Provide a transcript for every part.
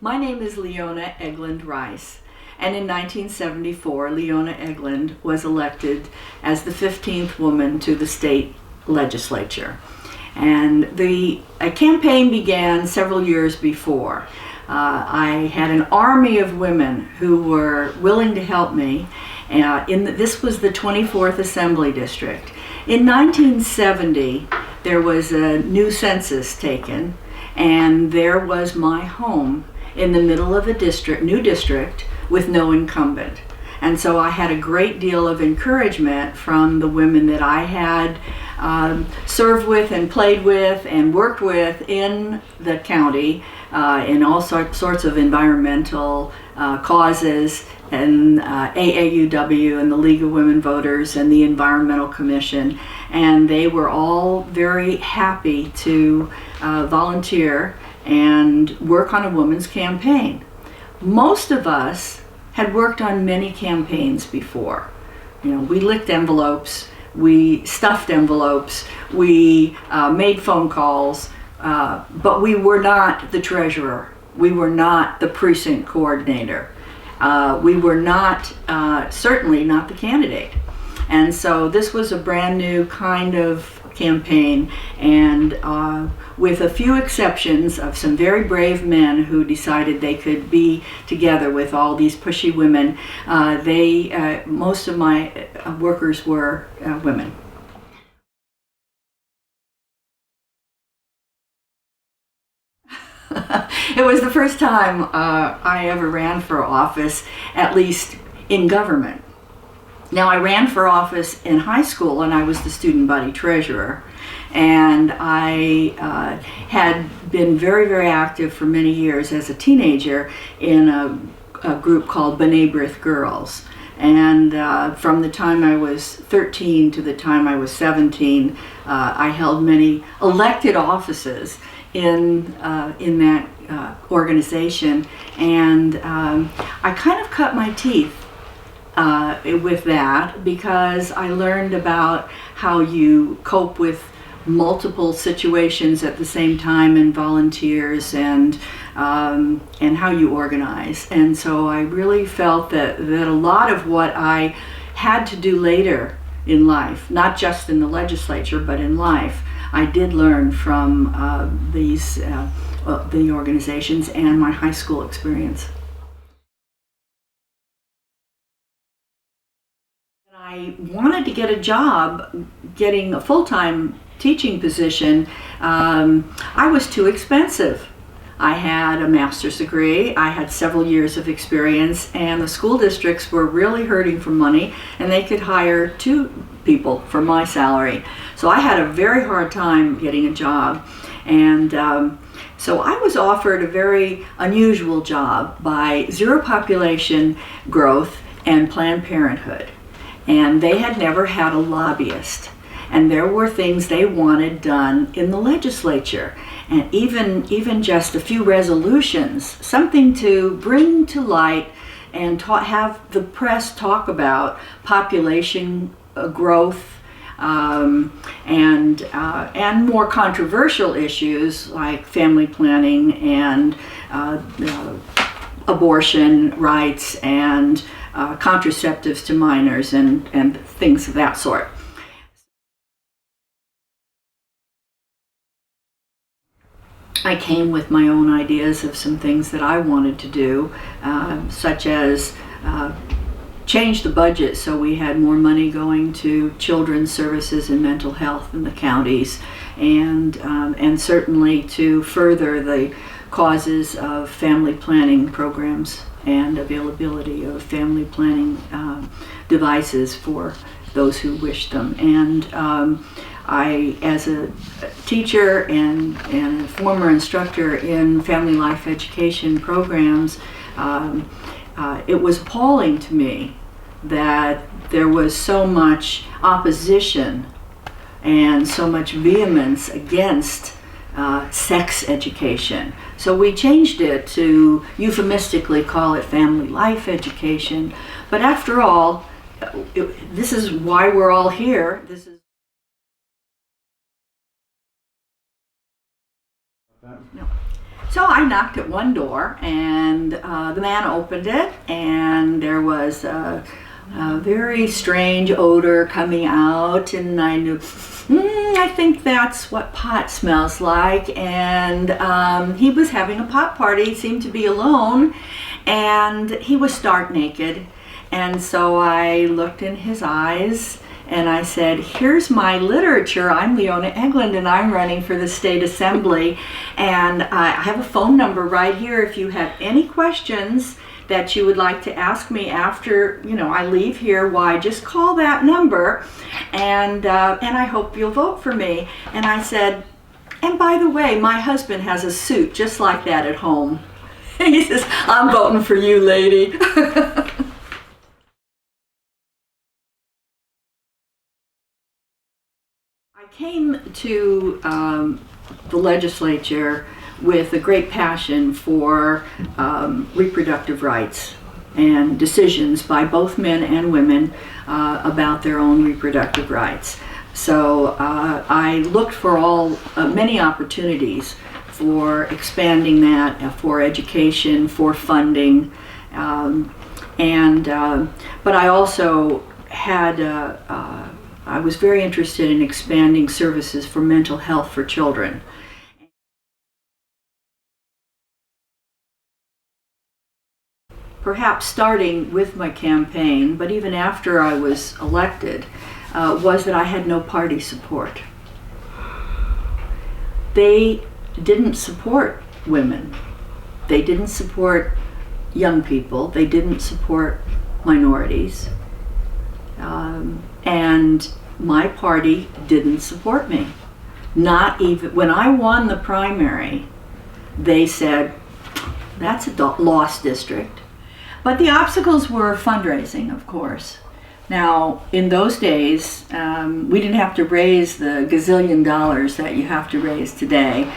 My name is Leone Egeland Rice, and in 1974, Leone Egeland was elected as the 15th woman to the state legislature. And the campaign began several years before. I had an army of women who were willing to help me. This was the 24th Assembly District. In 1970, there was a new census taken, and there was my home in the middle of a new district with no incumbent. And so I had a great deal of encouragement from the women that I had served with and played with and worked with in the county in all sorts of environmental causes, and AAUW and the League of Women Voters and the Environmental Commission. And they were all very happy to volunteer and work on a women's campaign. Most of us had worked on many campaigns before. You know, we licked envelopes, we stuffed envelopes, we made phone calls, but we were not the treasurer. We were not the precinct coordinator. We were not, certainly not the candidate. And so this was a brand new kind of campaign, and with a few exceptions of some very brave men who decided they could be together with all these pushy women, most of my workers were women. It was the first time I ever ran for office, at least in government. Now, I ran for office in high school, and I was the student body treasurer. And I had been very, very active for many years as a teenager in a group called B'nai B'rith Girls. And from the time I was 13 to the time I was 17, I held many elected offices in that organization. And I kind of cut my teeth with that, because I learned about how you cope with multiple situations at the same time, and volunteers, and how you organize. And so I really felt that a lot of what I had to do later in life, not just in the legislature but in life, I did learn from the organizations and my high school experience. I wanted to get a job, getting a full-time teaching position. I was too expensive. I had a master's degree, I had several years of experience, and the school districts were really hurting for money, and they could hire 2 people for my salary. So I had a very hard time getting a job. And so I was offered a very unusual job by Zero Population Growth and Planned Parenthood. And they had never had a lobbyist. And there were things they wanted done in the legislature. And even just a few resolutions, something to bring to light and have the press talk about population growth, and more controversial issues like family planning and abortion rights and contraceptives to minors and things of that sort. I came with my own ideas of some things that I wanted to do, such as change the budget so we had more money going to children's services and mental health in the counties, and certainly to further the causes of family planning programs and availability of family planning devices for those who wish them. And I, as a teacher and a former instructor in family life education programs, it was appalling to me that there was so much opposition and so much vehemence against sex education. So we changed it to euphemistically call it family life education. But after all, this is why we're all here. No. So I knocked at one door, and the man opened it, and there was a very strange odor coming out, and I knew, I think that's what pot smells like. And he was having a pot party, he seemed to be alone, and he was stark naked. And so I looked in his eyes, and I said, here's my literature. I'm Leone Egeland, and I'm running for the state assembly. And I have a phone number right here if you have any questions that you would like to ask me after, I leave here. Why, just call that number, and I hope you'll vote for me. And I said, and by the way, my husband has a suit just like that at home. And he says, I'm voting for you, lady. I came to the legislature with a great passion for reproductive rights and decisions by both men and women about their own reproductive rights. So I looked for many opportunities for expanding that, for education, for funding, but I also had I was very interested in expanding services for mental health for children. Perhaps starting with my campaign, but even after I was elected, was that I had no party support. They didn't support women. They didn't support young people. They didn't support minorities. And my party didn't support me. Not even when I won the primary, they said, that's a lost district. But the obstacles were fundraising, of course. Now, in those days, we didn't have to raise the gazillion dollars that you have to raise today.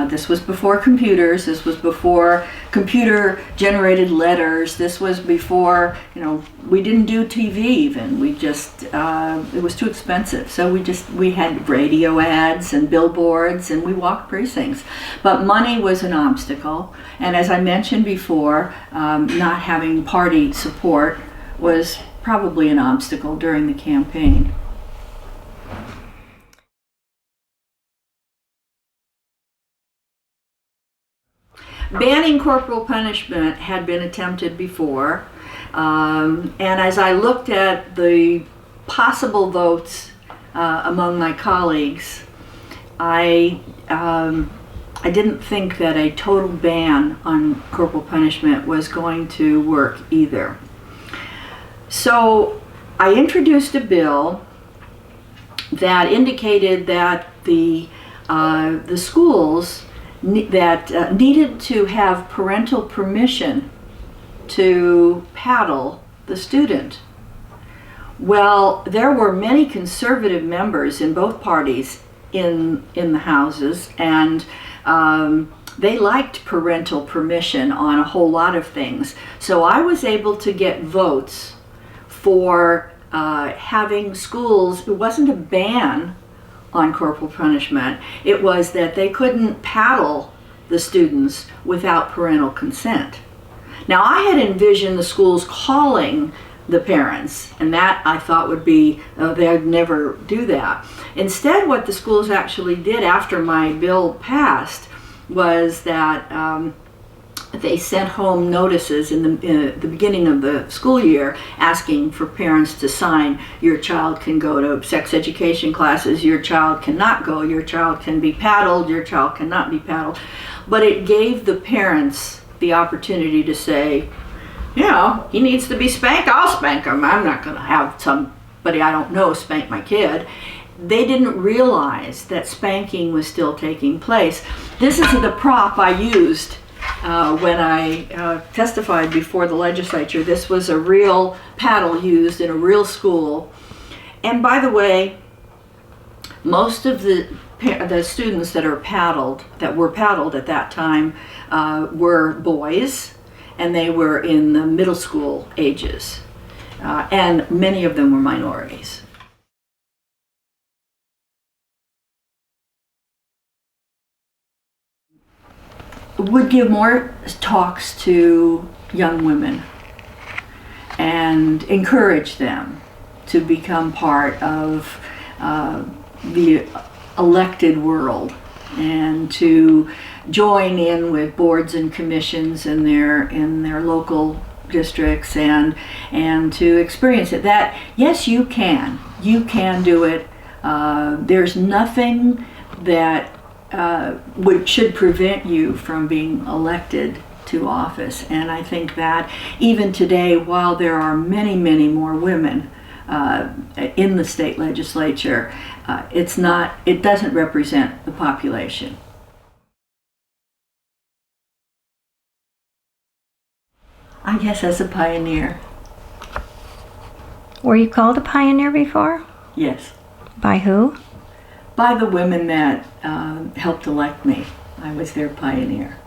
This was before computers. This was before computer-generated letters. This was before, we didn't do TV even. We just, it was too expensive. So we had radio ads and billboards, and we walked precincts. But money was an obstacle. And as I mentioned before, not having party support was probably an obstacle during the campaign. Banning corporal punishment had been attempted before, and as I looked at the possible votes among my colleagues, I didn't think that a total ban on corporal punishment was going to work either. So I introduced a bill that indicated that the schools that needed to have parental permission to paddle the student. Well, there were many conservative members in both parties in the houses, and they liked parental permission on a whole lot of things. So I was able to get votes for having schools. It wasn't a ban on corporal punishment. It was that they couldn't paddle the students without parental consent. Now, I had envisioned the schools calling the parents, and that I thought would be, they'd never do that. Instead, what the schools actually did after my bill passed was that they sent home notices in the beginning of the school year asking for parents to sign, your child can go to sex education classes, your child cannot go, your child can be paddled, your child cannot be paddled. But it gave the parents the opportunity to say, he needs to be spanked, I'll spank him. I'm not going to have somebody I don't know spank my kid. They didn't realize that spanking was still taking place. This is the prop I used when I testified before the legislature. This was a real paddle used in a real school. And by the way, most of the students that were paddled at that time were boys, and they were in the middle school ages, and many of them were minorities. would give more talks to young women and encourage them to become part of the elected world and to join in with boards and commissions in their local districts and to experience it. That yes, you can do it. There's nothing that should prevent you from being elected to office. And I think that even today, while there are many more women in the state legislature, it doesn't represent the population. I guess as a pioneer. Were you called a pioneer before? Yes. By who? By the women that helped elect me. I was their pioneer.